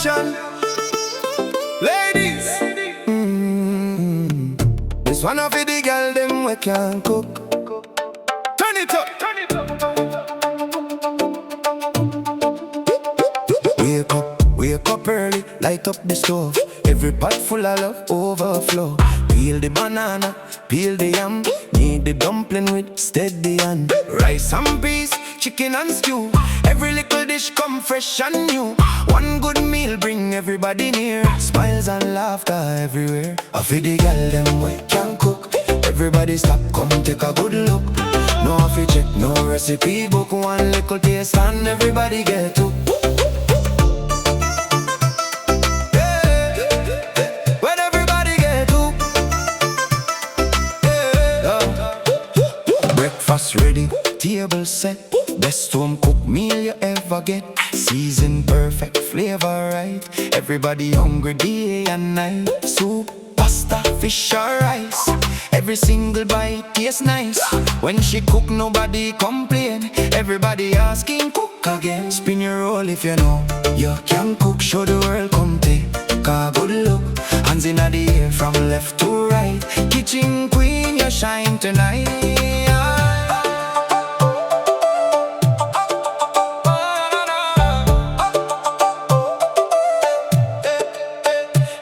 Production. Ladies, this one of the girl them we can cook. Turn it up, turn it up. Wake up early, light up the stove. Every pot full of love, overflow. Peel the banana, peel the yam. Need the dumpling with steady hand. Rice and peas, chicken and stew. Every little dish come fresh and new. One good meal bring everybody near. Smiles and laughter everywhere. I feel the girl them we can cook. Everybody stop, come take a good look. No have to check, no recipe book. One little taste and everybody get to. Breakfast ready, table set. Best home cooked meal you ever get. Season perfect, flavor right. Everybody hungry day and night. Soup, pasta, fish or rice. Every single bite tastes nice. When she cook nobody complain. Everybody asking cook again. Spin your roll if you know you can cook. Show the world come take a good look. Hands in the air from left to right. Kitchen queen you shine tonight.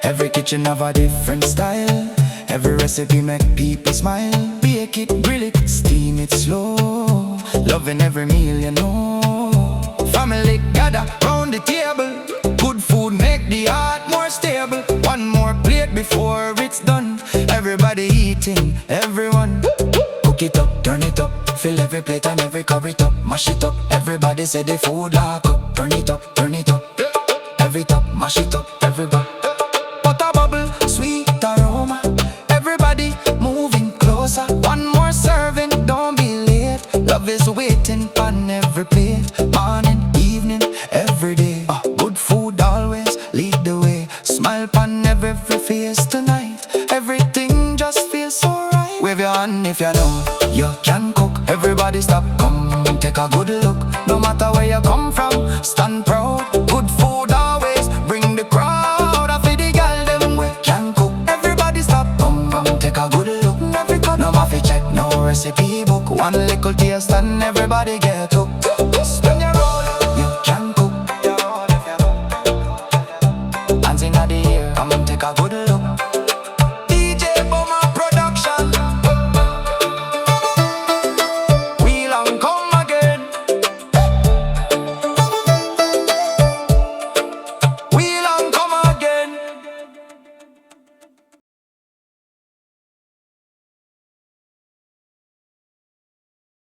Every kitchen have a different style. Every recipe make people smile. Bake it, grill it, steam it slow. Loving every meal you know. Family gather round the table. Good food make the heart more stable. One more plate before it's done. Everybody eating, everyone. Cook it up, turn it up. Fill every plate and every cup it up. Mash it up, everybody say the food like up. Turn it up, turn it up. Every top, mash it up, everybody. Butter bubble, sweet aroma. Everybody moving closer. One more serving, don't be late. Love is waiting on every plate. Morning, evening, every day. Good food always lead the way. Smile on every face tonight. Everything just feels so right. Wave your hand if you know you can cook. Everybody stop, come take a good look. No matter where you come from, stand proud. Good food always bring the crowd. Take a good look. No have to check, no recipe book. One little taste and everybody get to.